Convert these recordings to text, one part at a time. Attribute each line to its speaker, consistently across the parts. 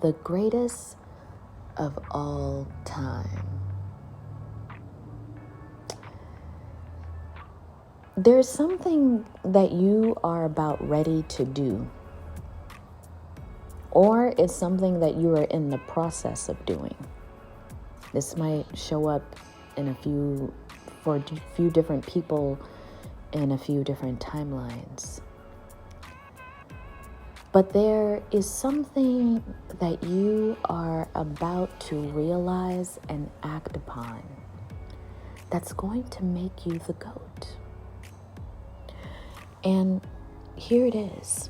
Speaker 1: the greatest of all time. There's something that you are about ready to do, or it's something that you are in the process of doing. This might show up for a few different people in a few different timelines. But there is something that you are about to realize and act upon that's going to make you the GOAT. And here it is.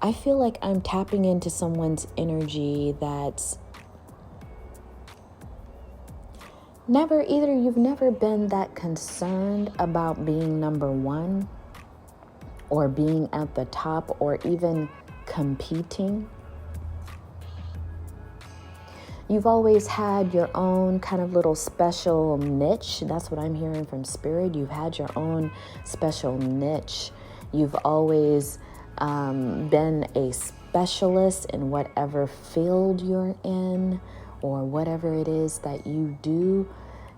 Speaker 1: I feel like I'm tapping into someone's energy that's you've never been that concerned about being number one or being at the top or even competing. You've always had your own kind of little special niche. That's what I'm hearing from Spirit. You've had your own special niche. You've always been a specialist in whatever field you're in or whatever it is that you do.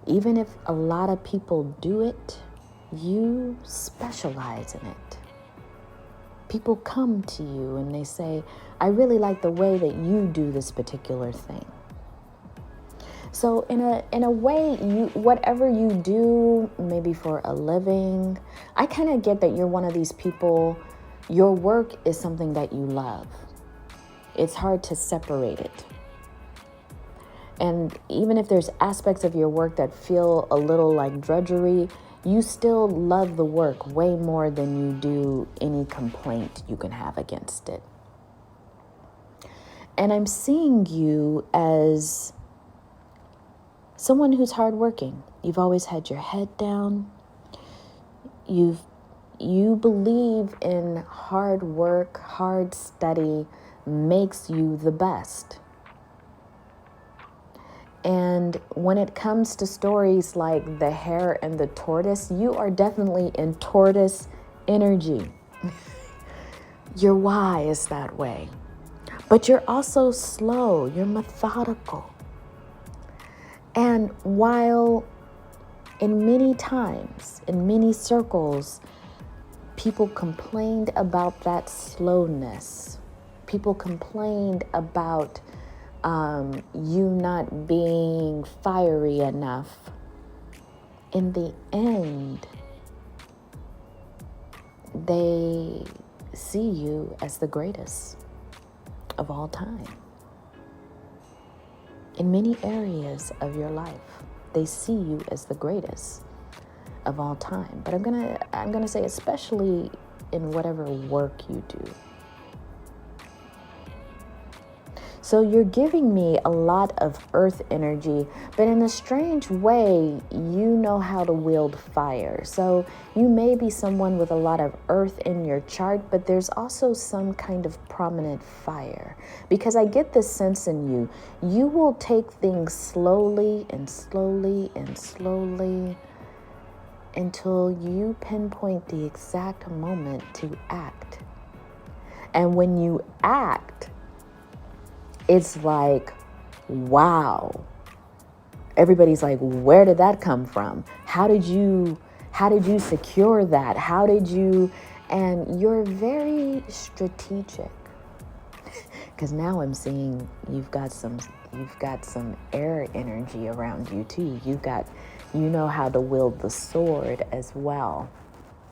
Speaker 1: Even if a lot of people do it, you specialize in it. People come to you and they say, I really like the way that you do this particular thing. So in a way, whatever you do, maybe for a living, I kind of get that you're one of these people, your work is something that you love. It's hard to separate it. And even if there's aspects of your work that feel a little like drudgery, you still love the work way more than you do any complaint you can have against it. And I'm seeing you as someone who's hardworking. You've always had your head down. You believe in hard work, hard study makes you the best. And when it comes to stories like the hare and the tortoise, you are definitely in tortoise energy. Your why is that way. But you're also slow, you're methodical. And while in many times, in many circles, people complained about that slowness. People complained about you not being fiery enough. In the end, they see you as the greatest of all time. In many areas of your life, they see you as the greatest of all time. But I'm gonna say especially in whatever work you do. So you're giving me a lot of earth energy, but in a strange way, you know how to wield fire. So you may be someone with a lot of earth in your chart, but there's also some kind of prominent fire. Because I get this sense in you, you will take things slowly and slowly and slowly until you pinpoint the exact moment to act. And when you act, it's like, wow. Everybody's like, where did that come from? How did you secure that? And you're very strategic. Because now I'm seeing you've got some air energy around you too. You know how to wield the sword as well.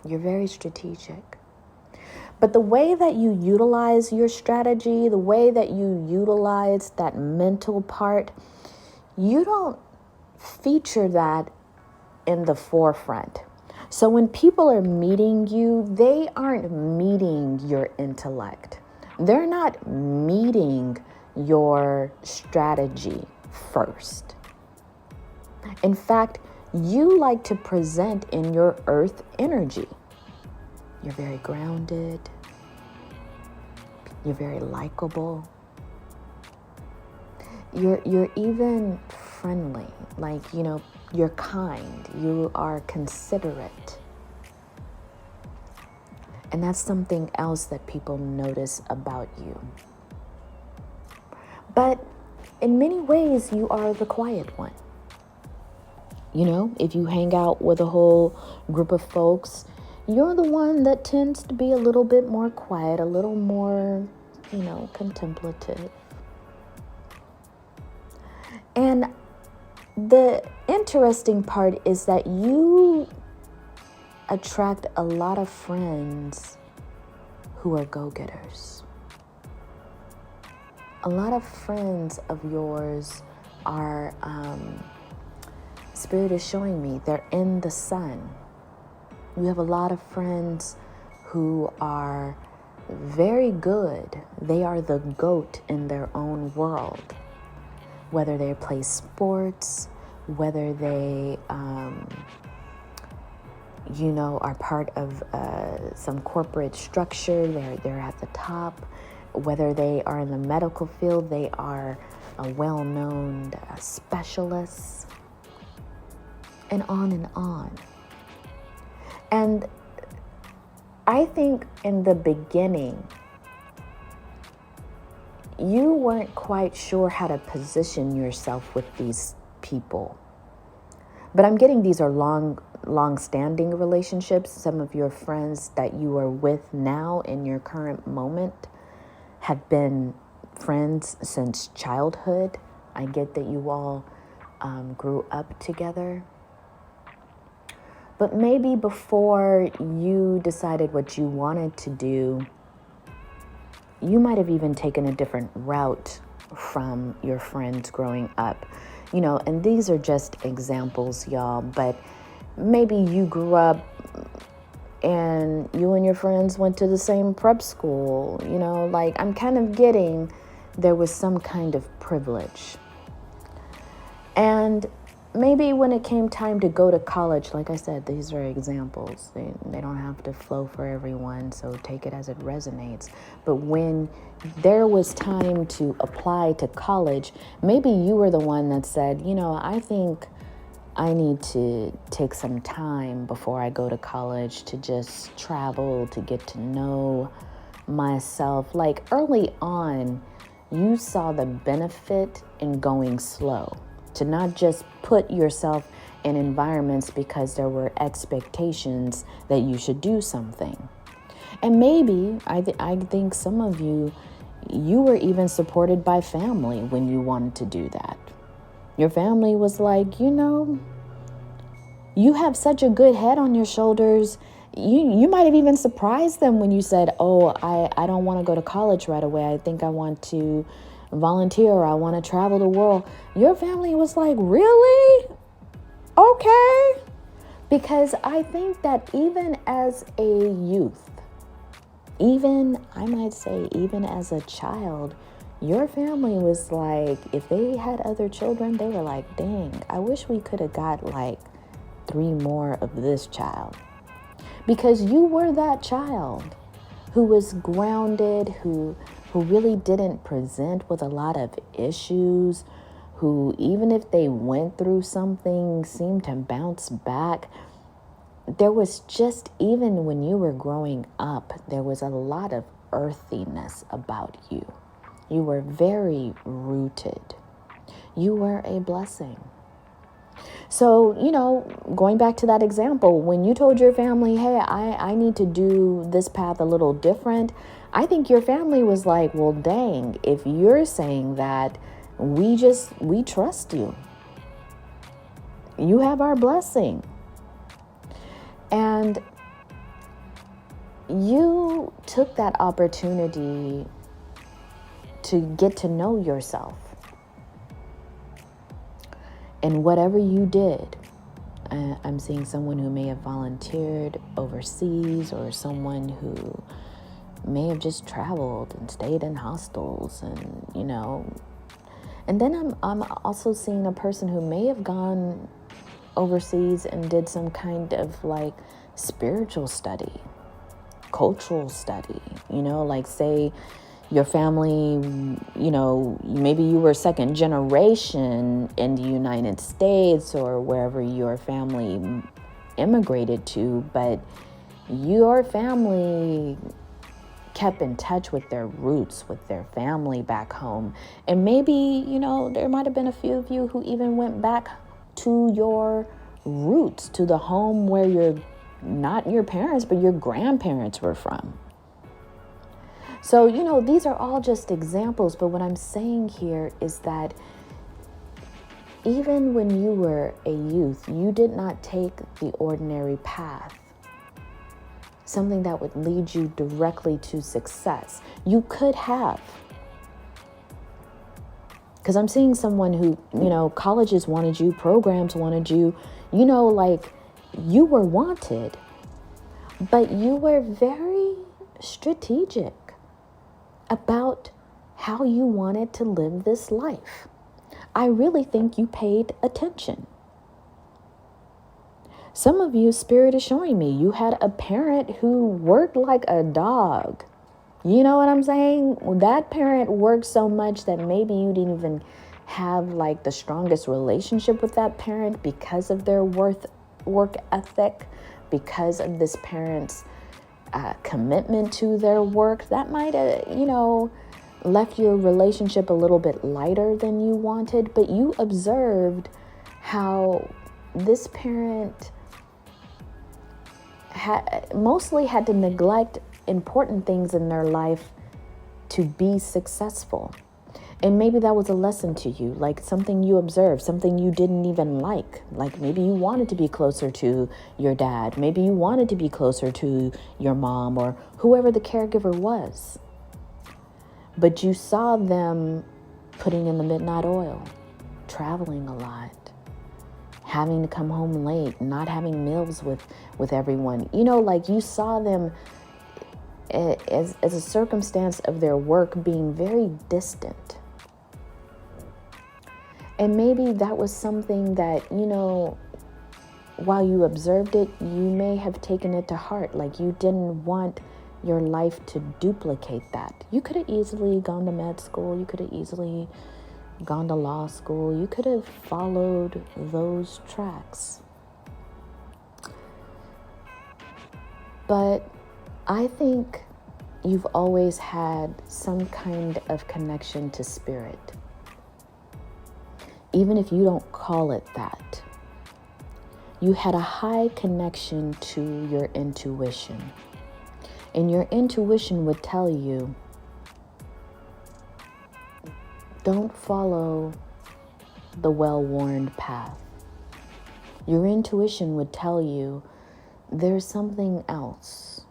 Speaker 1: You're very strategic. But the way that you utilize your strategy, the way that you utilize that mental part, you don't feature that in the forefront. So when people are meeting you, they aren't meeting your intellect. They're not meeting your strategy first. In fact, you like to present in your earth energy. You're very grounded. You're very likable. You're even friendly. Like, you're kind. You are considerate. And that's something else that people notice about you. But in many ways, you are the quiet one. You know, if you hang out with a whole group of folks, you're the one that tends to be a little bit more quiet, a little more, contemplative. And the interesting part is that you attract a lot of friends who are go-getters. A lot of friends of yours are, Spirit is showing me, they're in the sun. You have a lot of friends who are very good. They are the GOAT in their own world. Whether they play sports, whether they, are part of some corporate structure, they're at the top. Whether they are in the medical field, they are a well-known specialist, and on and on. And I think in the beginning, you weren't quite sure how to position yourself with these people. But I'm getting these are long-standing relationships. Some of your friends that you are with now in your current moment have been friends since childhood. I get that you all grew up together. But maybe before you decided what you wanted to do, you might have even taken a different route from your friends growing up. And these are just examples, y'all, but maybe you grew up and you and your friends went to the same prep school, I'm kind of getting there was some kind of privilege. And maybe when it came time to go to college, like I said, these are examples. They don't have to flow for everyone, so take it as it resonates. But when there was time to apply to college, maybe you were the one that said, I think I need to take some time before I go to college to just travel, to get to know myself. Like early on, you saw the benefit in going slow, to not just put yourself in environments because there were expectations that you should do something. And maybe, I think some of you were even supported by family when you wanted to do that. Your family was like, you have such a good head on your shoulders. You might have even surprised them when you said, I don't want to go to college right away. I think I want to volunteer. I want to travel the world. Your family was like, really? Okay. Because I think that even as a youth, even as a child, your family was like, if they had other children, they were like, dang, I wish we could have got like 3 more of this child. Because you were that child who was grounded, who really didn't present with a lot of issues, who even if they went through something seemed to bounce back. There was just, even when you were growing up, there was a lot of earthiness about you. You were very rooted. You were a blessing. So, going back to that example, when you told your family, hey, I need to do this path a little different, I think your family was like, well, dang, if you're saying that, we trust you. You have our blessing. And you took that opportunity to get to know yourself. And whatever you did, I'm seeing someone who may have volunteered overseas, or someone who may have just traveled and stayed in hostels, and and then I'm also seeing a person who may have gone overseas and did some kind of like spiritual study, cultural study, like say your family, maybe you were second generation in the United States or wherever your family immigrated to, but your family kept in touch with their roots, with their family back home. And maybe, there might have been a few of you who even went back to your roots, to the home where not your parents, but your grandparents were from. So, these are all just examples. But what I'm saying here is that even when you were a youth, you did not take the ordinary path, something that would lead you directly to success. You could have. Because I'm seeing someone who, colleges wanted you, programs wanted you, you were wanted, but you were very strategic about how you wanted to live this life. I really think you paid attention. Some of you, Spirit is showing me, you had a parent who worked like a dog. You know what I'm saying? That parent worked so much that maybe you didn't even have the strongest relationship with that parent because of their work ethic, because of this parent's commitment to their work. That might have, left your relationship a little bit lighter than you wanted, but you observed how this parent mostly had to neglect important things in their life to be successful. And maybe that was a lesson to you, something you observed, something you didn't even like maybe you wanted to be closer to your dad. Maybe you wanted to be closer to your mom or whoever the caregiver was. But you saw them putting in the midnight oil, traveling a lot, having to come home late, not having meals with everyone. You saw them as a circumstance of their work being very distant. And maybe that was something that, while you observed it, you may have taken it to heart. You didn't want your life to duplicate that. You could have easily gone to med school. You could have easily gone to law school. You could have followed those tracks. But I think you've always had some kind of connection to spirit. Even if you don't call it that, you had a high connection to your intuition. And your intuition would tell you, don't follow the well-worn path. Your intuition would tell you there's something else.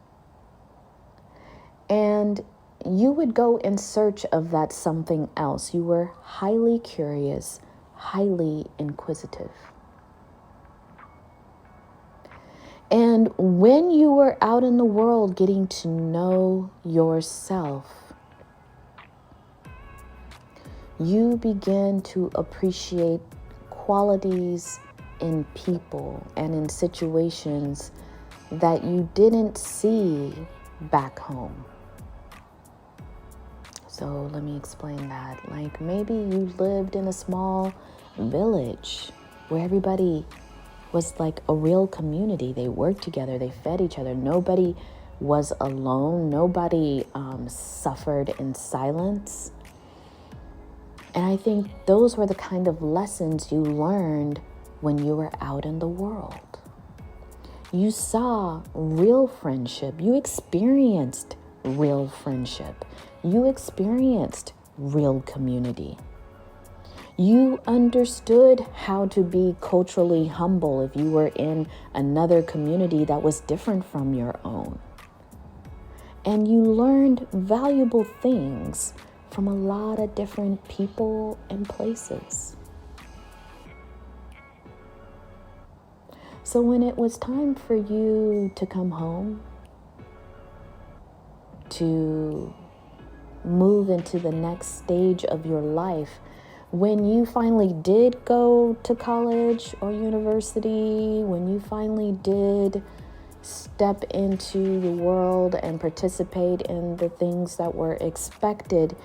Speaker 1: And you would go in search of that something else. You were highly curious, highly inquisitive. And when you were out in the world getting to know yourself, you begin to appreciate qualities in people and in situations that you didn't see back home. So let me explain that. Maybe you lived in a small village where everybody was a real community. They worked together. They fed each other. Nobody was alone. Nobody suffered in silence. And I think those were the kind of lessons you learned when you were out in the world. You saw real friendship. You experienced real friendship. You experienced real community. You understood how to be culturally humble if you were in another community that was different from your own. And you learned valuable things from a lot of different people and places. So when it was time for you to come home, to move into the next stage of your life, when you finally did go to college or university, when you finally did step into the world and participate in the things that were expected,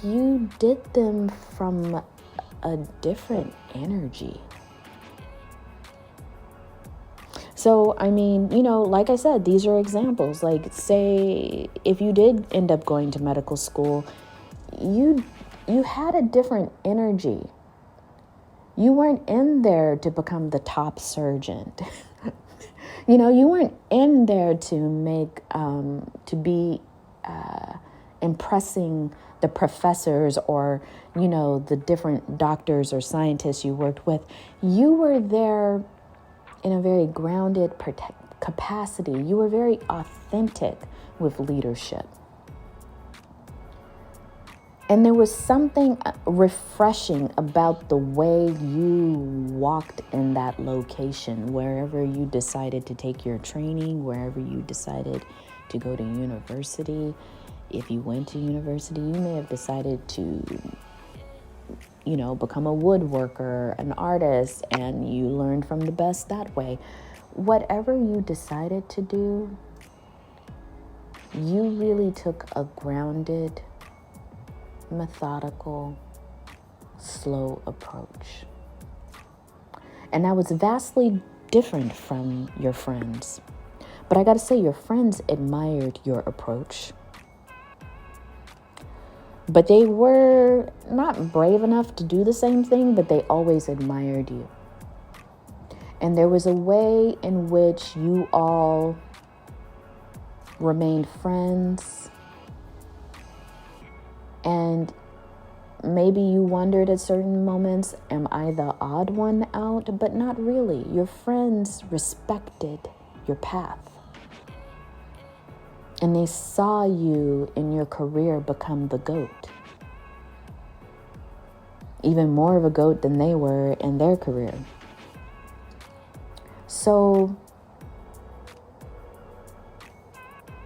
Speaker 1: you did them from a different energy. So, I mean, like I said, these are examples. Like, say, if you did end up going to medical school, you had a different energy. You weren't in there to become the top surgeon. You weren't in there to make, to be impressing the professors or, the different doctors or scientists you worked with. You were there in a very grounded capacity. You were very authentic with leadership. And there was something refreshing about the way you walked in that location, wherever you decided to take your training, wherever you decided to go to university. If you went to university, you may have decided to, become a woodworker, an artist, and you learned from the best that way. Whatever you decided to do, you really took a grounded, methodical, slow approach. And that was vastly different from your friends. But I got to say, your friends admired your approach. But they were not brave enough to do the same thing, but they always admired you. And there was a way in which you all remained friends. And maybe you wondered at certain moments, am I the odd one out? But not really. Your friends respected your path. And they saw you in your career become the GOAT. Even more of a GOAT than they were in their career. So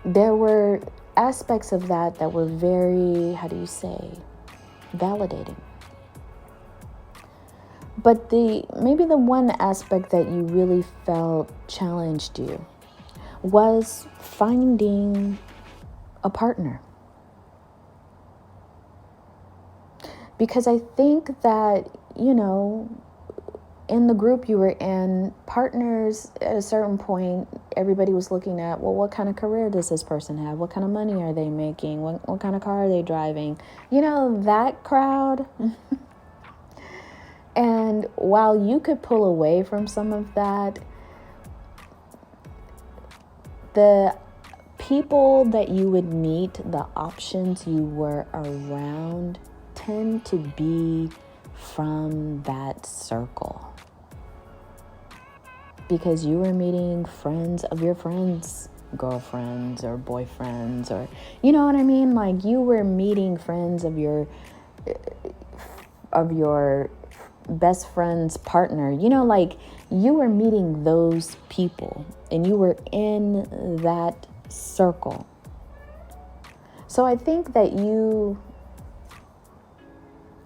Speaker 1: there were aspects of that were very, validating. But maybe the one aspect that you really felt challenged you was finding a partner. Because I think that, in the group you were in, partners at a certain point, everybody was looking at, well, what kind of career does this person have? What kind of money are they making? What kind of car are they driving? That crowd. And while you could pull away from some of that, the people that you would meet, the options you were around, tend to be from that circle. Because you were meeting friends of your friends, girlfriends or boyfriends, or, you know what I mean? Like, you were meeting friends of your best friend's partner. Like, you were meeting those people and you were in that circle. So I think that you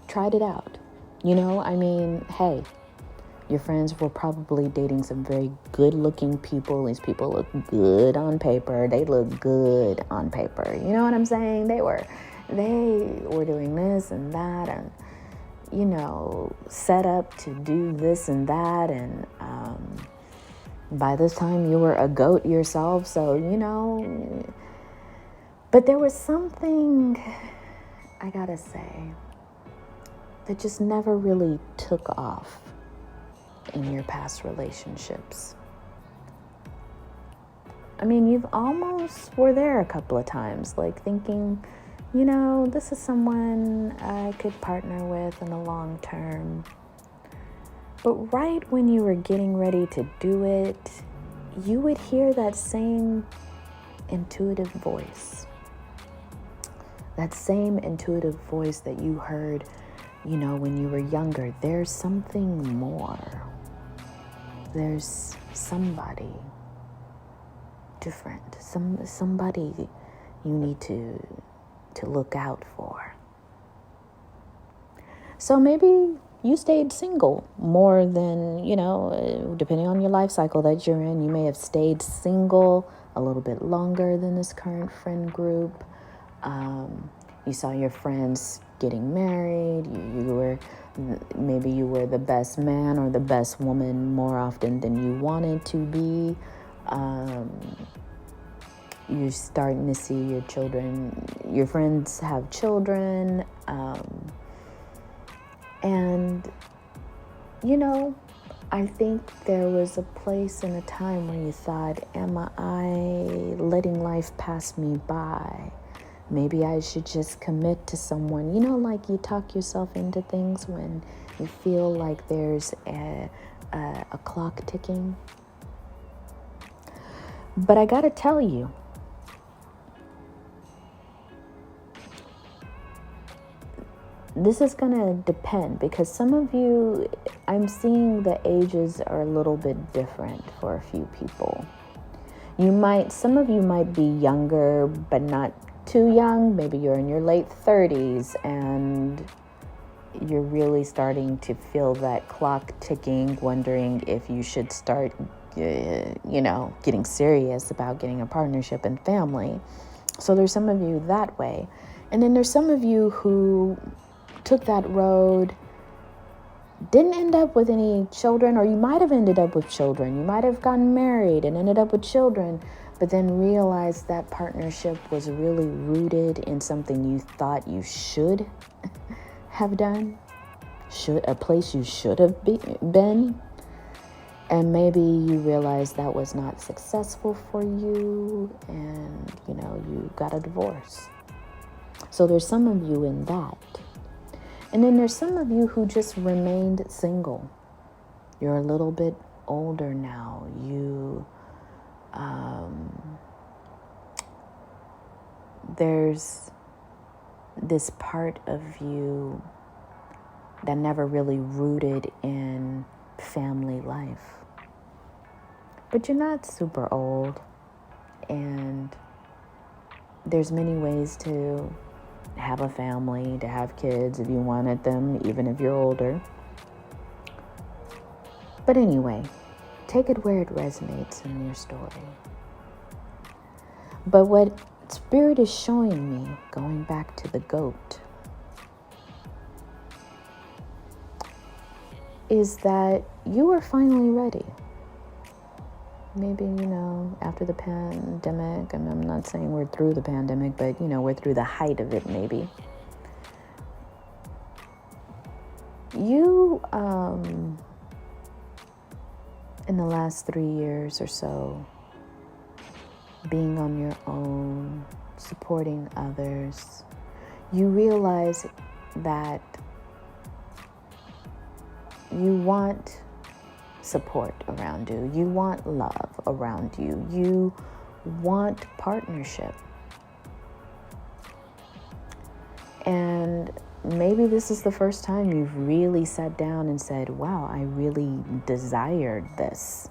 Speaker 1: tried it out. Hey, your friends were probably dating some very good-looking people. These people look good on paper. They look good on paper. You know what I'm saying? They were doing this and that, and set up to do this and that. And by this time, you were a GOAT yourself. So but there was something, I gotta say, that just never really took off in your past relationships. You've almost were there a couple of times, like thinking, this is someone I could partner with in the long term. But right when you were getting ready to do it, you would hear that same intuitive voice. That same intuitive voice that you heard, when you were younger. There's something more. There's somebody different. Somebody you need to look out for. So maybe you stayed single more than, depending on your life cycle that you're in, you may have stayed single a little bit longer than this current friend group. You saw your friends getting married. Maybe you were the best man or the best woman more often than you wanted to be. You're starting to see your friends have children. And, I think there was a place and a time where you thought, am I letting life pass me by? Maybe I should just commit to someone. Like you talk yourself into things when you feel like there's a clock ticking. But I gotta tell you, this is going to depend, because some of you, I'm seeing the ages are a little bit different for a few people. Some of you might be younger, but not too young. Maybe you're in your late 30s and you're really starting to feel that clock ticking, wondering if you should start, getting serious about getting a partnership and family. So there's some of you that way. And then there's some of you who took that road, didn't end up with any children, or you might have ended up with children. You might have gotten married and ended up with children, but then realized that partnership was really rooted in something you thought you should have done, a place you should have been. And maybe you realized that was not successful for you, and, you got a divorce. So there's some of you in that. And then there's some of you who just remained single. You're a little bit older now. There's this part of you that never really rooted in family life. But you're not super old, and there's many ways to have a family, to have kids if you wanted them, even if you're older. But anyway, take it where it resonates in your story. But what Spirit is showing me, going back to the GOAT, is that you are finally ready. Maybe, after the pandemic, and I'm not saying we're through the pandemic, but, we're through the height of it, maybe. You, in the last 3 years or so, being on your own, supporting others, you realize that you want support around you. You want love around you. You want partnership. And maybe this is the first time you've really sat down and said, wow, I really desired this.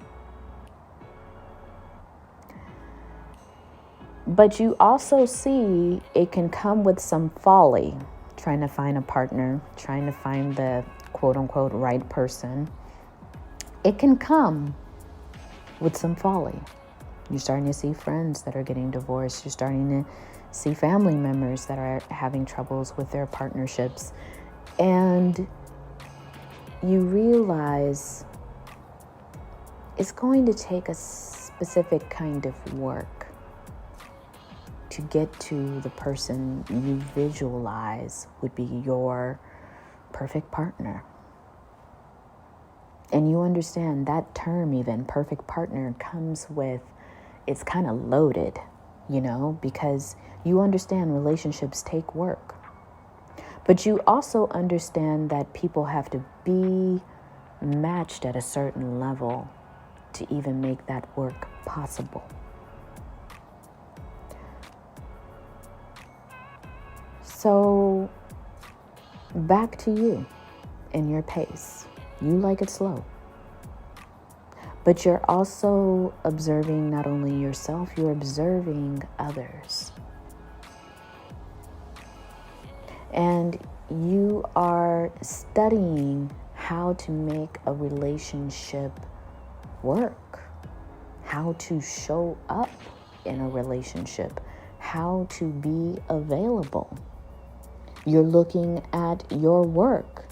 Speaker 1: But you also see it can come with some folly, trying to find a partner, trying to find the quote unquote right person. It can come with some folly. You're starting to see friends that are getting divorced. You're starting to see family members that are having troubles with their partnerships. And you realize it's going to take a specific kind of work to get to the person you visualize would be your perfect partner. And you understand that term, even perfect partner, comes with, it's kind of loaded, because you understand relationships take work. But you also understand that people have to be matched at a certain level to even make that work possible. So back to you and your pace. You like it slow. But you're also observing not only yourself, you're observing others. And you are studying how to make a relationship work, how to show up in a relationship, how to be available. You're looking at your work.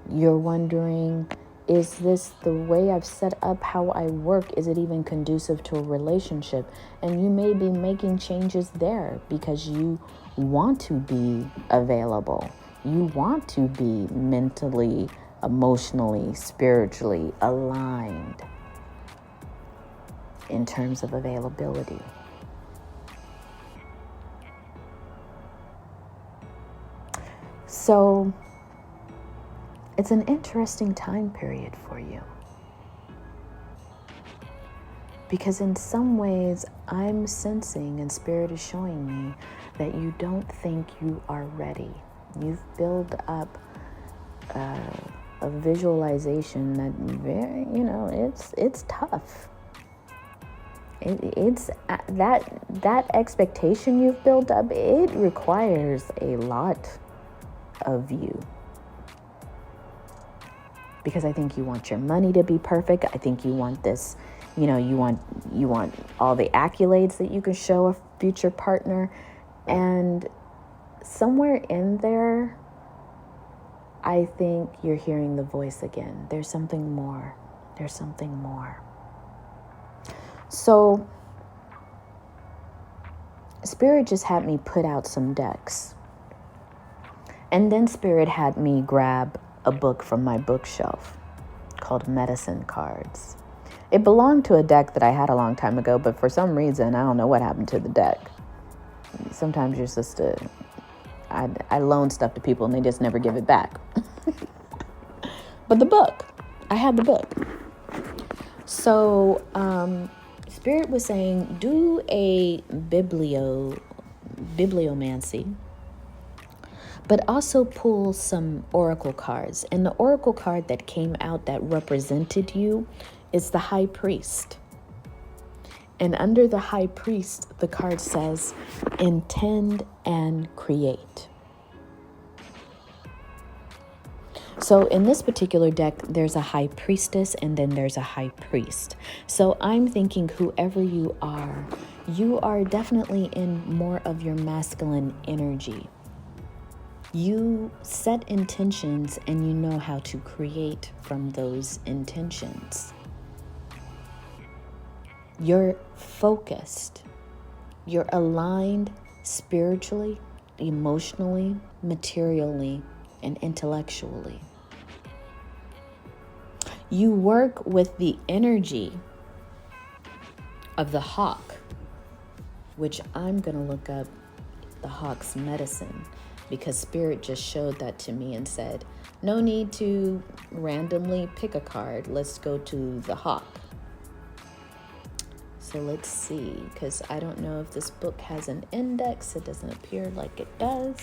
Speaker 1: You're wondering, is this the way I've set up how I work? Is it even conducive to a relationship? And you may be making changes there because you want to be available. You want to be mentally, emotionally, spiritually aligned in terms of availability. So it's an interesting time period for you. Because in some ways, I'm sensing and Spirit is showing me that you don't think you are ready. You've built up a visualization that very, it's tough. It's that expectation you've built up. It requires a lot of you. Because I think you want your money to be perfect. I think you want this. You want all the accolades that you can show a future partner. And somewhere in there, I think you're hearing the voice again. There's something more. There's something more. So, Spirit just had me put out some decks. And then Spirit had me grab a book from my bookshelf called Medicine Cards. It belonged to a deck that I had a long time ago, but for some reason, I don't know what happened to the deck. Sometimes you're just I loan stuff to people and they just never give it back. But the book, I had the book. So, Spirit was saying, do a bibliomancy, but also pull some oracle cards. And the oracle card that came out that represented you is the High Priest. And under the High Priest, the card says, intend and create. So in this particular deck, there's a High Priestess and then there's a High Priest. So I'm thinking whoever you are definitely in more of your masculine energy. You set intentions and you know how to create from those intentions. You're focused. You're aligned spiritually, emotionally, materially, and intellectually. You work with the energy of the hawk, which I'm going to look up the hawk's medicine because Spirit just showed that to me and said, no need to randomly pick a card. Let's go to the hawk. So let's see, because I don't know if this book has an index. It doesn't appear like it does.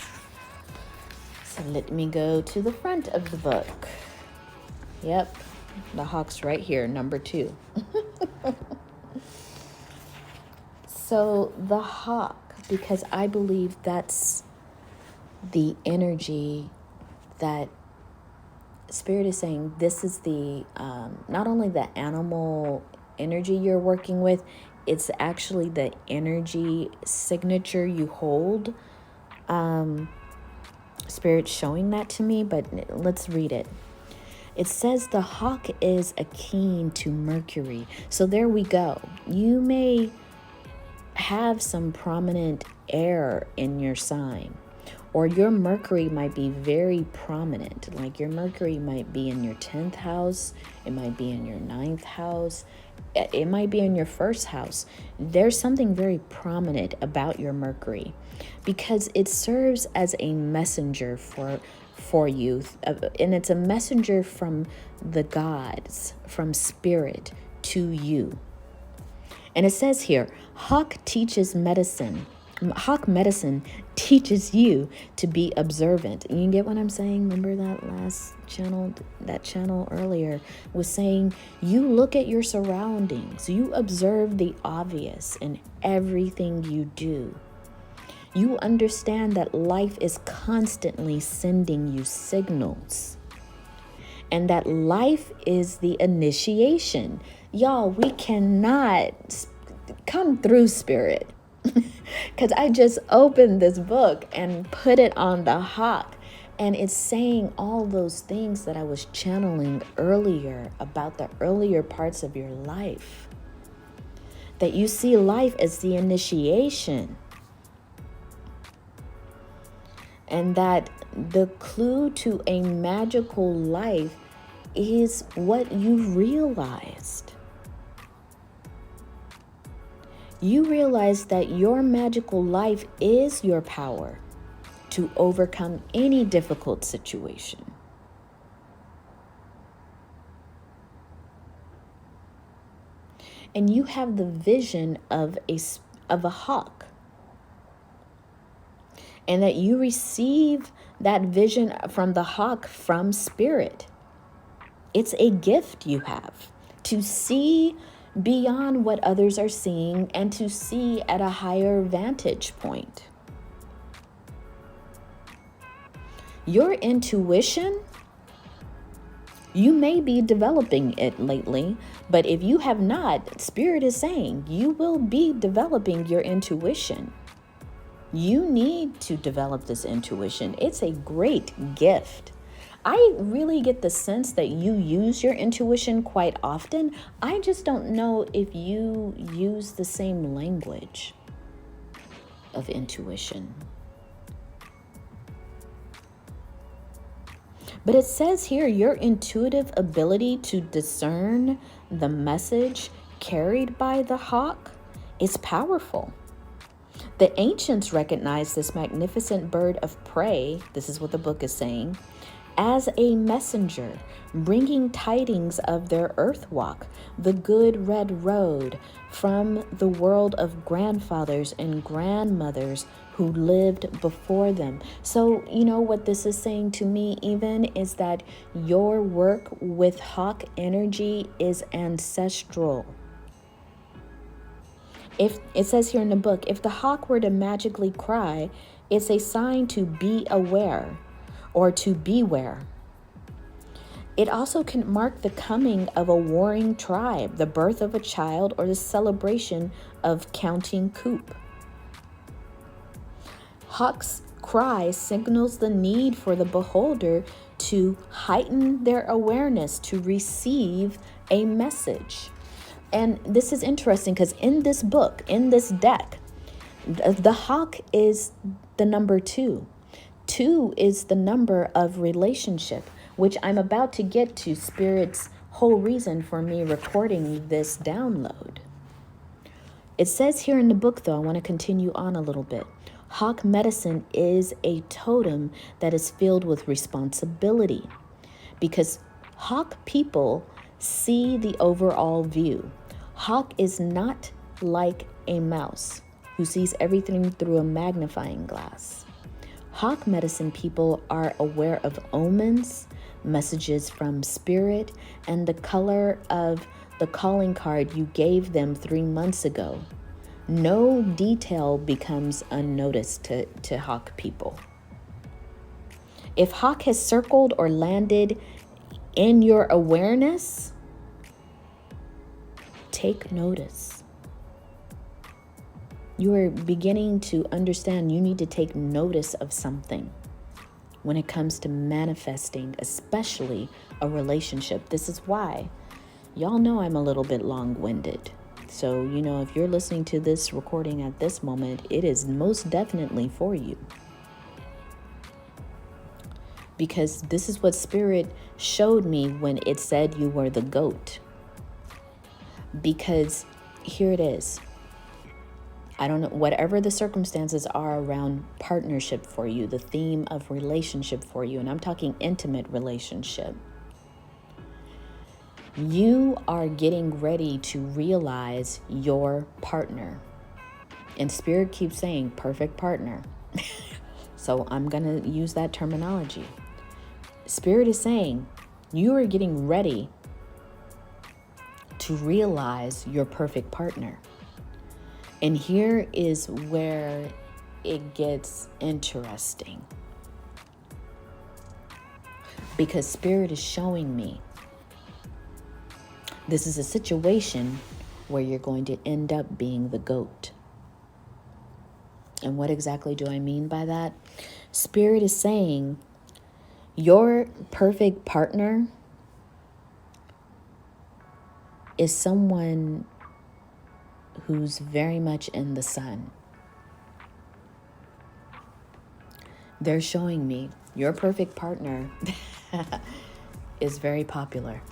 Speaker 1: So let me go to the front of the book. Yep, the hawk's right here, number 2. So the hawk, because I believe that's the energy that Spirit is saying, this is the, not only the animal energy you're working with, it's actually the energy signature you hold. Spirit showing that to me, but let's read it. It says the hawk is akin to Mercury. So there we go. You may have some prominent air in your sign, or your Mercury might be very prominent. Like your Mercury might be in your 10th house. It might be in your 9th house. It might be in your 1st house. There's something very prominent about your Mercury because it serves as a messenger for you. And it's a messenger from the gods, from Spirit to you. And it says here, Hawk medicine teaches you to be observant. You get what I'm saying? Remember that last channel, that channel earlier was saying, you look at your surroundings, you observe the obvious in everything you do. You understand that life is constantly sending you signals and that life is the initiation. Y'all, we cannot come through, Spirit. Because I just opened this book and put it on the hawk. And it's saying all those things that I was channeling earlier about the earlier parts of your life. That you see life as the initiation. And that the clue to a magical life is what you realized. You realize that your magical life is your power to overcome any difficult situation. And you have the vision of a hawk. And that you receive that vision from the hawk from spirit. It's a gift you have to see beyond what others are seeing and to see at a higher vantage point. Your intuition, you may be developing it lately, but if you have not, Spirit is saying you will be developing your intuition. You need to develop this intuition. It's a great gift. I really get the sense that you use your intuition quite often. I just don't know if you use the same language of intuition. But it says here, your intuitive ability to discern the message carried by the hawk is powerful. The ancients recognized this magnificent bird of prey, this is what the book is saying, as a messenger, bringing tidings of their earth walk, the good red road, from the world of grandfathers and grandmothers who lived before them. So, you know what this is saying to me even is that your work with hawk energy is ancestral. If it says here in the book, if the hawk were to magically cry, it's a sign to be aware or to beware. It also can mark the coming of a warring tribe, the birth of a child, or the celebration of counting coup. Hawk's cry signals the need for the beholder to heighten their awareness to receive a message. And this is interesting because in this book, in this deck, the hawk is the number 2. 2 is the number of relationship, which I'm about to get to, Spirit's whole reason for me recording this download. It says here in the book, though, I want to continue on a little bit. Hawk medicine is a totem that is filled with responsibility because hawk people see the overall view. Hawk is not like a mouse who sees everything through a magnifying glass. Hawk medicine people are aware of omens, messages from spirit, and the color of the calling card you gave them 3 months ago. No detail becomes unnoticed to hawk people. If hawk has circled or landed in your awareness, take notice. You are beginning to understand you need to take notice of something when it comes to manifesting, especially a relationship. This is why y'all know I'm a little bit long-winded. So, you know, if you're listening to this recording at this moment, it is most definitely for you. Because this is what Spirit showed me when it said you were the GOAT. Because here it is. I don't know, whatever the circumstances are around partnership for you, the theme of relationship for you, and I'm talking intimate relationship. You are getting ready to realize your partner. And Spirit keeps saying perfect partner. So I'm going to use that terminology. Spirit is saying you are getting ready to realize your perfect partner. And here is where it gets interesting. Because Spirit is showing me this is a situation where you're going to end up being the GOAT. And what exactly do I mean by that? Spirit is saying your perfect partner is someone who's very much in the sun. They're showing me your perfect partner is very popular.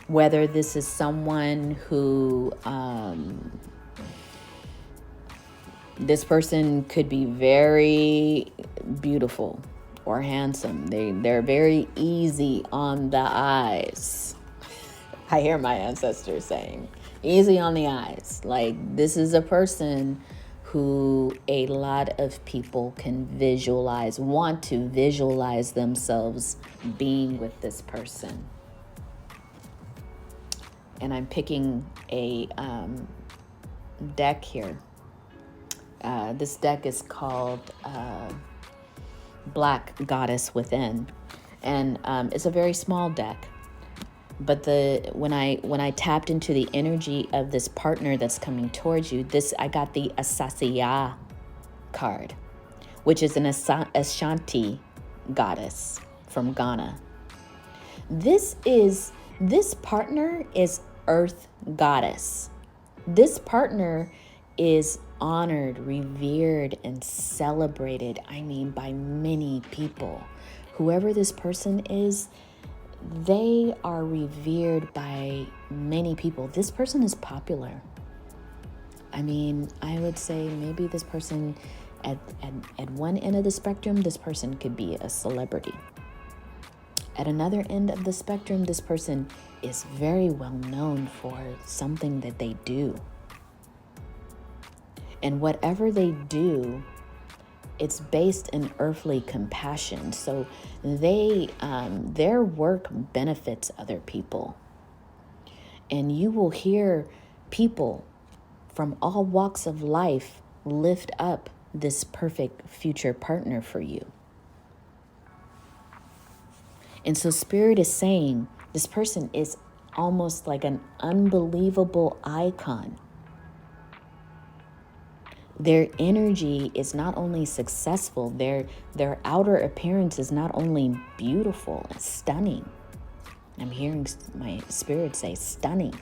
Speaker 1: Whether this is someone who, this person could be very beautiful or handsome. They're very easy on the eyes. I hear my ancestors saying, easy on the eyes. Like, this is a person who a lot of people can visualize, want to visualize themselves being with this person. And I'm picking a deck here. This deck is called Black Goddess Within. And it's a very small deck. But when I tapped into the energy of this partner that's coming towards you, I got the Asasiya card, which is an Ashanti goddess from Ghana. This partner is Earth Goddess. This partner is honored, revered, and celebrated, by many people. Whoever this person is, they are revered by many people. This person is popular. I would say maybe this person at one end of the spectrum, this person could be a celebrity. At another end of the spectrum, this person is very well known for something that they do. And whatever they do, it's based in earthly compassion. So their work benefits other people. And you will hear people from all walks of life lift up this perfect future partner for you. And so Spirit is saying this person is almost like an unbelievable icon. Their energy is not only successful, their outer appearance is not only beautiful and stunning. I'm hearing my spirit say stunning.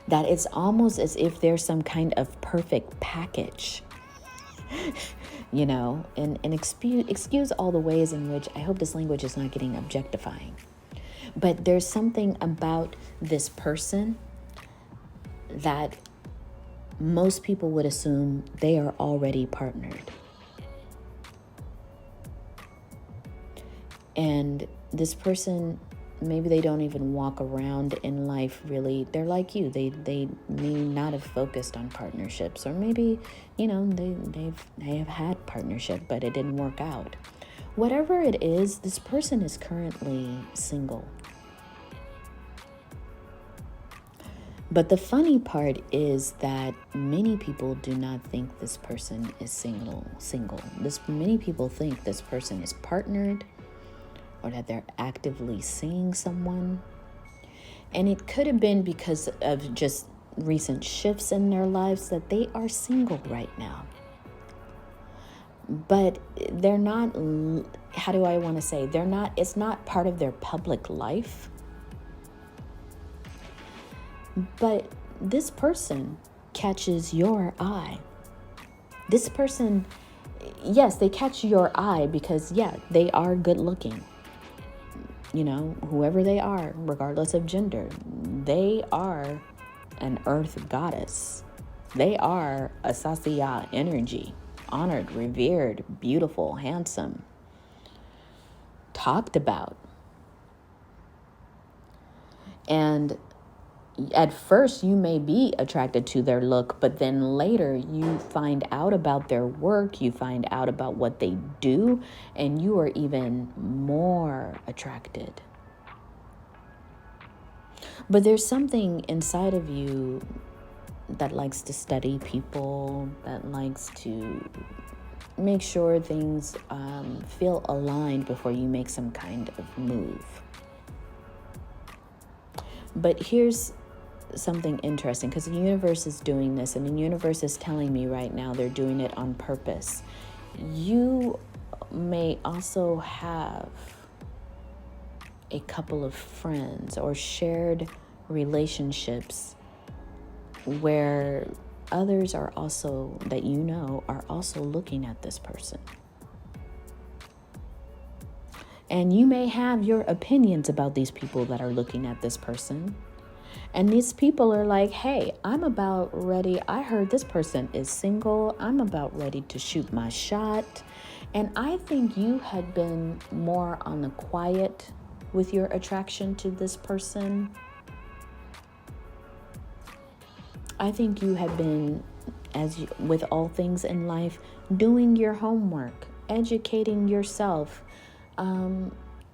Speaker 1: That it's almost as if there's some kind of perfect package. And excuse all the ways in which I hope this language is not getting objectifying. But there's something about this person that most people would assume they are already partnered. And this person, maybe they don't even walk around in life really. They're like you. They may not have focused on partnerships, or maybe, they have had partnership, but it didn't work out. Whatever it is, this person is currently single. But the funny part is that many people do not think this person is single. Many people think this person is partnered, or that they're actively seeing someone. And it could have been because of just recent shifts in their lives that they are single right now. But they're not, it's not part of their public life. But this person catches your eye. This person, yes, they catch your eye because, they are good looking. Whoever they are, regardless of gender, they are an earth goddess. They are a Sasiya energy, honored, revered, beautiful, handsome, talked about. And at first, you may be attracted to their look, but then later you find out about their work, you find out about what they do, and you are even more attracted. But there's something inside of you that likes to study people, that likes to make sure things feel aligned before you make some kind of move. But here's something interesting, because the universe is doing this, and the universe is telling me right now they're doing it on purpose. You may also have a couple of friends or shared relationships where others are also, that you know, are also looking at this person. And you may have your opinions about these people that are looking at this person. And these people are like, hey, I'm about ready. I heard this person is single. I'm about ready to shoot my shot. And I think you had been more on the quiet with your attraction to this person. I think you have been, with all things in life, doing your homework, educating yourself,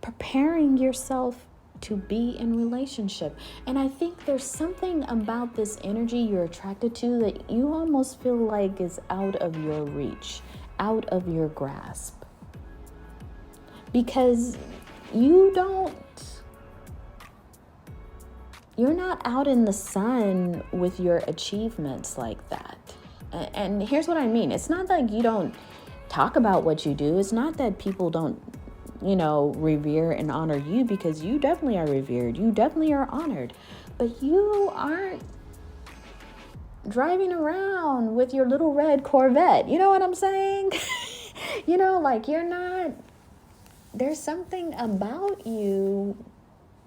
Speaker 1: preparing yourself to be in relationship. And I think there's something about this energy you're attracted to that you almost feel like is out of your reach, out of your grasp. Because you're not out in the sun with your achievements like that. And here's what I mean. It's not like you don't talk about what you do. It's not that people don't, revere and honor you, because you definitely are revered. You definitely are honored. But you aren't driving around with your little red Corvette. You know what I'm saying? You're not, there's something about you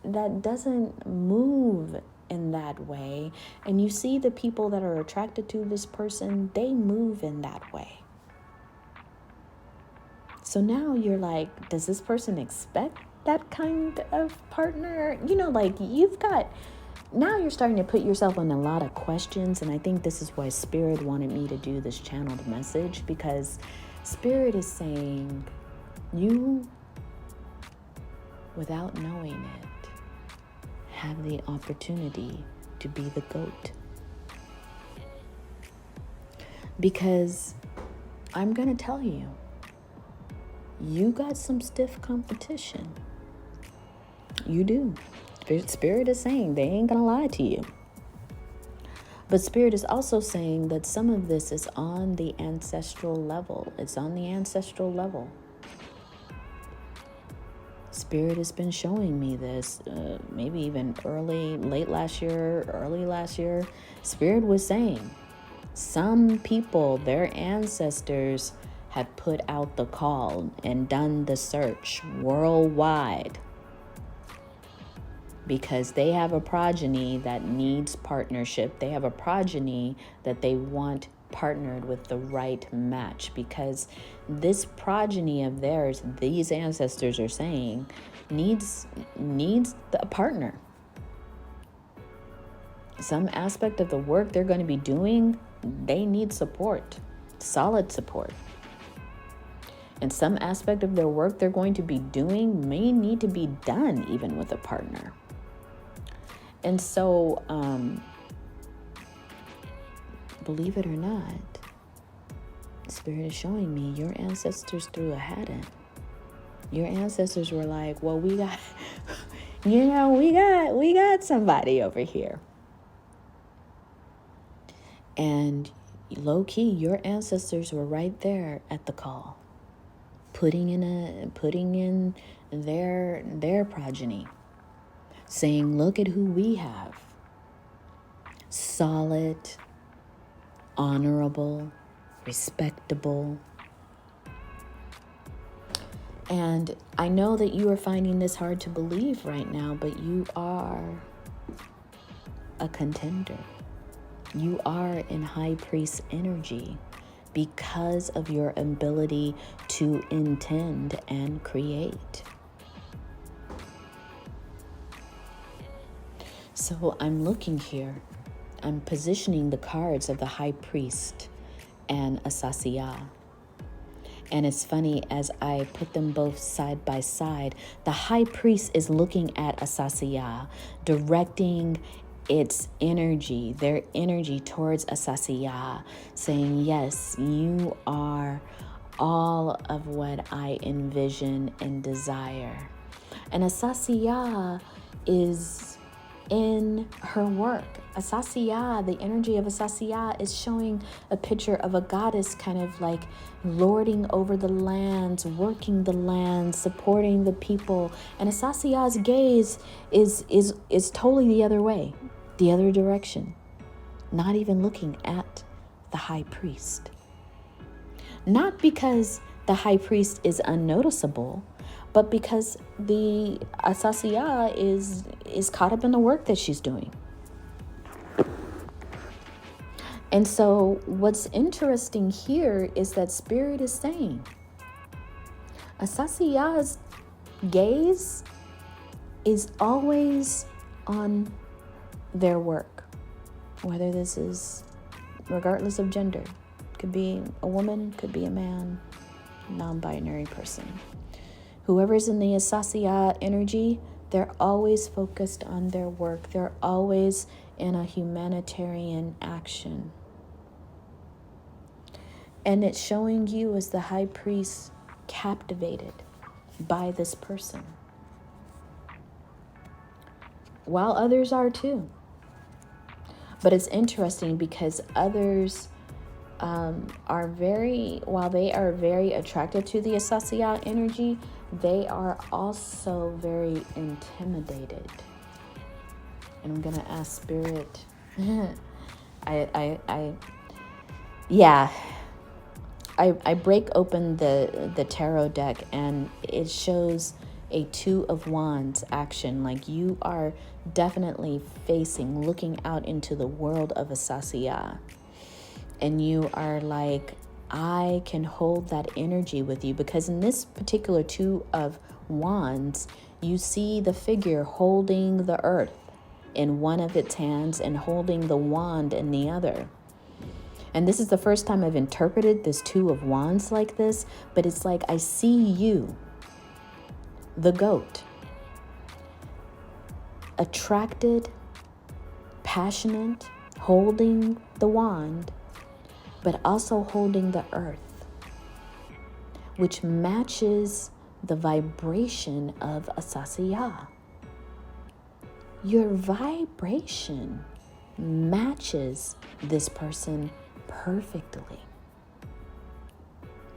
Speaker 1: that doesn't move in that way. And you see the people that are attracted to this person, they move in that way. So now you're like, does this person expect that kind of partner? Now you're starting to put yourself on a lot of questions. And I think this is why Spirit wanted me to do this channeled message, because Spirit is saying you, without knowing it, have the opportunity to be the GOAT. Because I'm going to tell you, you got some stiff competition. You do. Spirit is saying they ain't gonna lie to you. But Spirit is also saying that some of this is on the ancestral level. It's on the ancestral level. Spirit has been showing me this, maybe even early last year. Spirit was saying some people, their ancestors, had put out the call and done the search worldwide because they have a progeny that needs partnership. They have a progeny that they want partnered with the right match, because this progeny of theirs, these ancestors are saying, needs a partner. Some aspect of the work they're going to be doing, they need support, solid support. And some aspect of their work they're going to be doing may need to be done even with a partner. And so, believe it or not, Spirit is showing me your ancestors threw a hat in. Your ancestors were like, well, we got somebody over here. And low key, your ancestors were right there at the call, putting in their progeny, saying, look at who we have. Solid, honorable, respectable. And I know that you are finding this hard to believe right now, but you are a contender. You are in high priest energy because of your ability to intend and create. So I'm looking here. I'm positioning the cards of the high priest and Asasiya. And it's funny, as I put them both side by side, the high priest is looking at Asasiya, directing its energy, their energy towards Asasiya, saying, yes, you are all of what I envision and desire. And Asasiya is in her work. Asasiya, the energy of Asasiya, is showing a picture of a goddess kind of like lording over the lands, working the lands, supporting the people. And Asasiya's gaze is totally the other way, the other direction, not even looking at the high priest. Not because the high priest is unnoticeable, but because the Asasiya is caught up in the work that she's doing. And so what's interesting here is that Spirit is saying Asasiya's gaze is always on their work, whether this is regardless of gender. Could be a woman, could be a man, non-binary person. Whoever's in the Asasiya energy, they're always focused on their work. They're always in a humanitarian action. And it's showing you as the high priest captivated by this person, while others are too. But it's interesting because others while they are very attracted to the Asasiya energy, they are also very intimidated. And I'm gonna ask Spirit. I break open the tarot deck and it shows a 2 of Wands action. Like you are definitely looking out into the world of Asasiya. And you are like, I can hold that energy with you. Because in this particular 2 of Wands, you see the figure holding the earth in one of its hands and holding the wand in the other. And this is the first time I've interpreted this 2 of Wands like this. But it's like, I see you, the goat, attracted, passionate, holding the wand, but also holding the earth, which matches the vibration of Asasiya. Your vibration matches this person perfectly.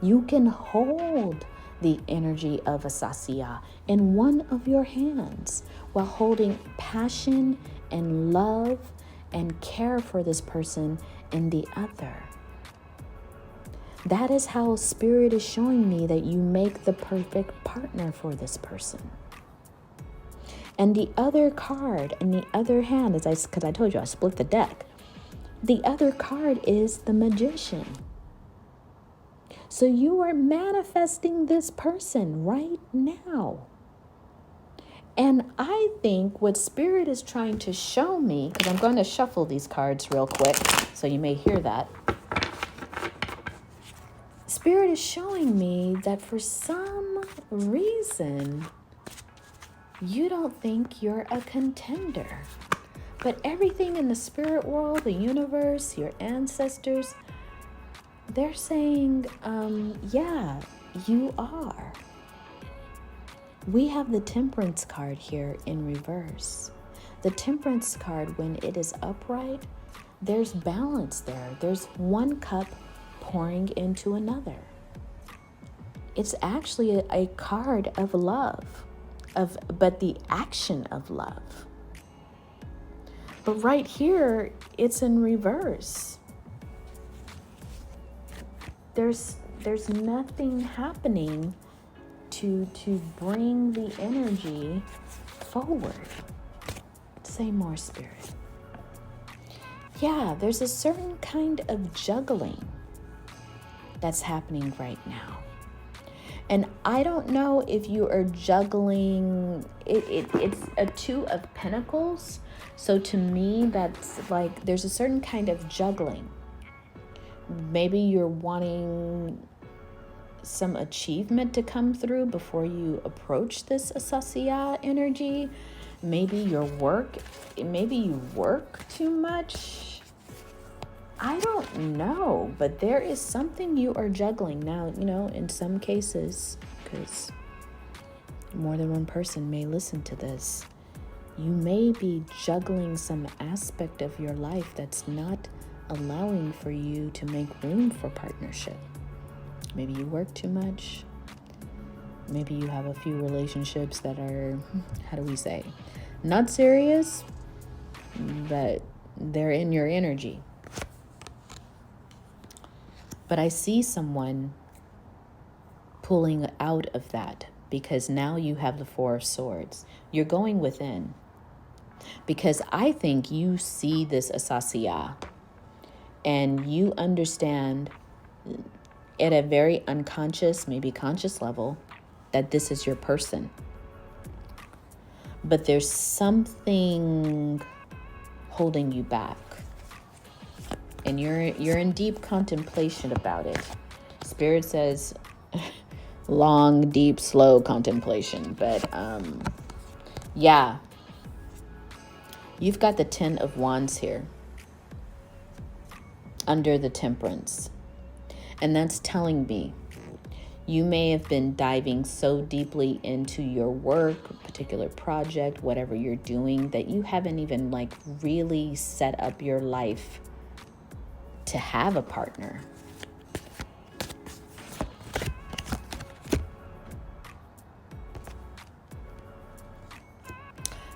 Speaker 1: You can hold the energy of Asasiya in one of your hands while holding passion and love and care for this person in the other. That is how Spirit is showing me that you make the perfect partner for this person. And the other card in the other hand, because I told you I split the deck, the other card is the Magician. So you are manifesting this person right now. And I think what Spirit is trying to show me, because I'm going to shuffle these cards real quick, so you may hear that. Spirit is showing me that for some reason, you don't think you're a contender. But everything in the spirit world, the universe, your ancestors, they're saying, yeah, you are. We have the Temperance card here in reverse. The Temperance card, when it is upright, there's balance there. There's one cup pouring into another. It's actually a card of love, but the action of love. But right here, it's in reverse. There's nothing happening to bring the energy forward. Say more, Spirit. Yeah, there's a certain kind of juggling that's happening right now. And I don't know if you are juggling, it's a 2 of Pentacles. So to me, that's like, there's a certain kind of juggling. Maybe you're wanting some achievement to come through before you approach this Asasiya energy. Maybe you work too much. I don't know, but there is something you are juggling. Now, in some cases, because more than one person may listen to this, You may be juggling some aspect of your life that's not allowing for you to make room for partnership. Maybe you work too much. Maybe you have a few relationships that are, how do we say, not serious, but they're in your energy. But I see someone pulling out of that because now you have the Four of Swords. You're going within because I think you see this asasiya and you understand at a very unconscious, maybe conscious level, that this is your person. But there's something holding you back. And you're in deep contemplation about it. Spirit says long, deep, slow contemplation. But yeah, you've got the 10 of Wands here under the Temperance. And that's telling me you may have been diving so deeply into your work, particular project, whatever you're doing, that you haven't even really set up your life to have a partner.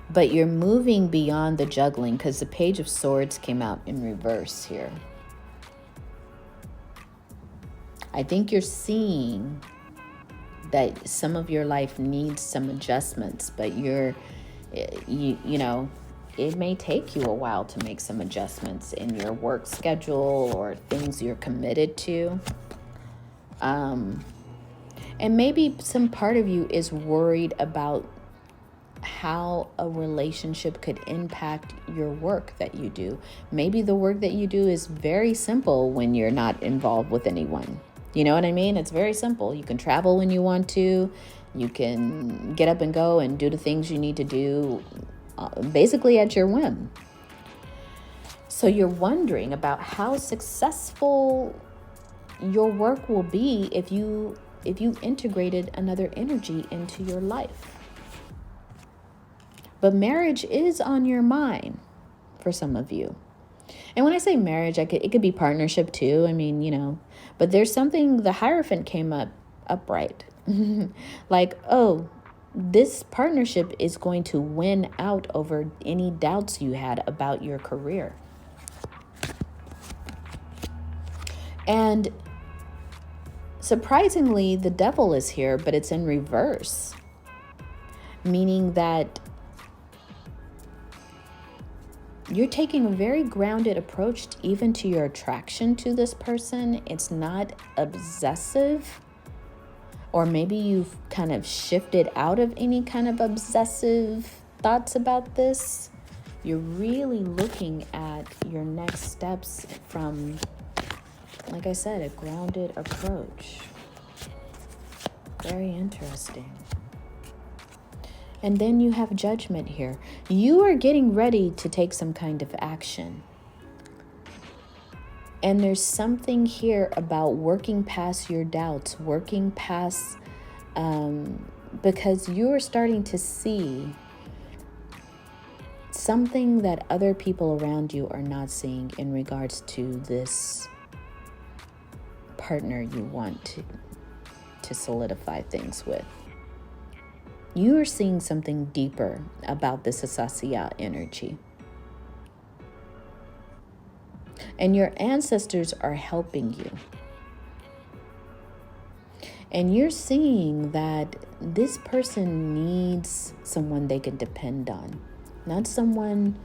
Speaker 1: But you're moving beyond the juggling because the Page of Swords came out in reverse here. I think you're seeing that some of your life needs some adjustments, but you know, it may take you a while to make some adjustments in your work schedule or things you're committed to. And maybe some part of you is worried about how a relationship could impact your work that you do. Maybe the work that you do is very simple when you're not involved with anyone. You know what I mean? It's very simple. You can travel when you want to. You can get up and go and do the things you need to do basically at your whim. So you're wondering about how successful your work will be if you integrated another energy into your life. But marriage is on your mind for some of you. And when I say marriage, it could be partnership too. I mean, you know, but there's something, the Hierophant came up upright. Like, oh, this partnership is going to win out over any doubts you had about your career. And surprisingly, the Devil is here, but it's in reverse, meaning that you're taking a very grounded approach even to your attraction to this person. It's not obsessive, or maybe you've kind of shifted out of any kind of obsessive thoughts about this. You're really looking at your next steps from, like I said, a grounded approach. Very interesting. And then you have Judgment here. You are getting ready to take some kind of action. And there's something here about working past your doubts, working past, because you're starting to see something that other people around you are not seeing in regards to this partner you want to solidify things with. You are seeing something deeper about this Asasiya energy. And your ancestors are helping you. And you're seeing that this person needs someone they can depend on. Not someone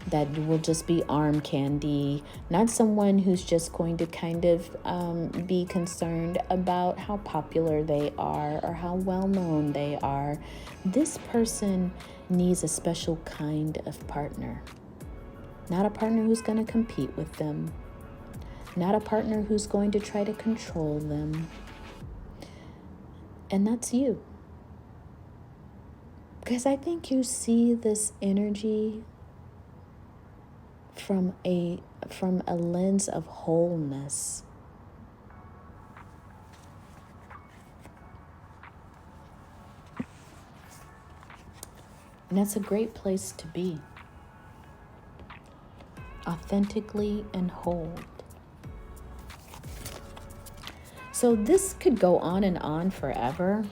Speaker 1: that will just be arm candy. Not someone who's just going to kind of be concerned about how popular they are or how well known they are. This person needs a special kind of partner. Not a partner who's going to compete with them. Not a partner who's going to try to control them. And that's you. Because I think you see this energy from a lens of wholeness. And that's a great place to be. Authentically and whole. So this could go on and on forever.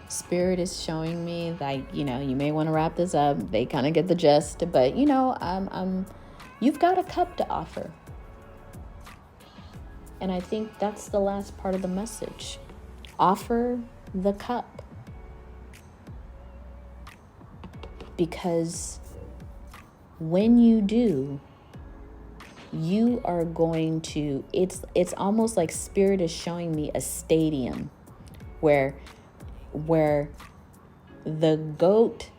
Speaker 1: Spirit is showing me, like, you may want to wrap this up. They kind of get the gist, but you've got a cup to offer. And I think that's the last part of the message. Offer the cup. Because when you do, you are going to, it's almost like Spirit is showing me a stadium where the goat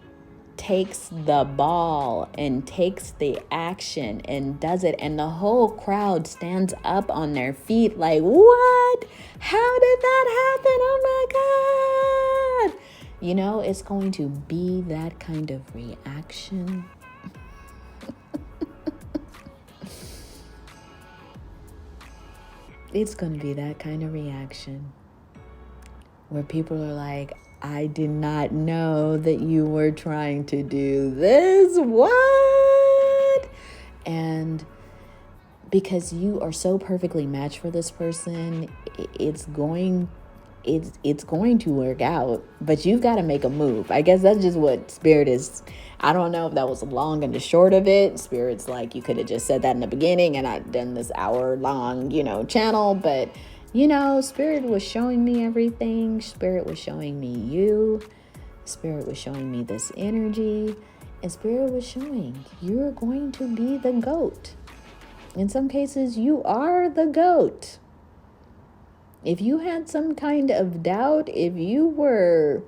Speaker 1: takes the ball and takes the action and does it, and the whole crowd stands up on their feet like, what? How did that happen? Oh my God. It's going to be that kind of reaction. It's going to be that kind of reaction where people are like, I did not know that you were trying to do this. What? And because you are so perfectly matched for this person, it's going to work out, but you've got to make a move. I guess that's just what Spirit is. I don't know if that was the long and the short of it. Spirit's like, you could have just said that in the beginning and I'd done this hour-long, channel. But, Spirit was showing me everything. Spirit was showing me you. Spirit was showing me this energy. And Spirit was showing you're going to be the GOAT. In some cases, you are the GOAT. If you had some kind of doubt, if you were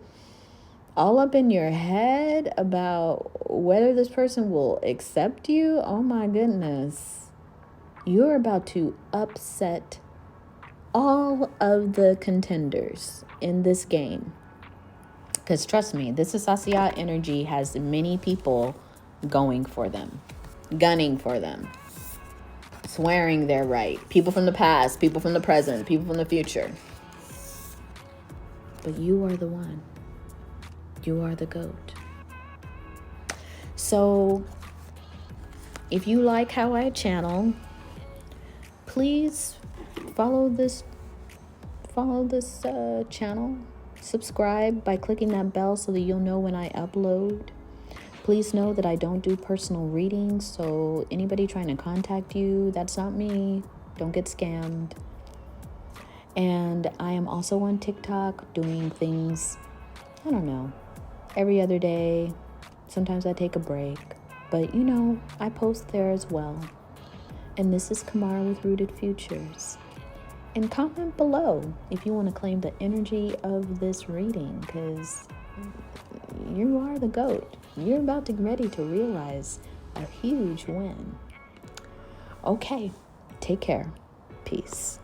Speaker 1: all up in your head about whether this person will accept you, oh my goodness, you're about to upset all of the contenders in this game. Because trust me, this Asasiya energy has many people going for them, gunning for them, swearing they're right. People from the past, people from the present, people from the future. But you are the one. You are the GOAT. So if you like how I channel, please follow this channel. Subscribe by clicking that bell so that you'll know when I upload. Please know that I don't do personal readings, so anybody trying to contact you, that's not me. Don't get scammed. And I am also on TikTok doing things, I don't know, every other day. Sometimes I take a break, but I post there as well. And this is Kamara with Rooted Futures. And comment below if you want to claim the energy of this reading, because you are the GOAT. You're about to get ready to realize a huge win. Okay, take care. Peace.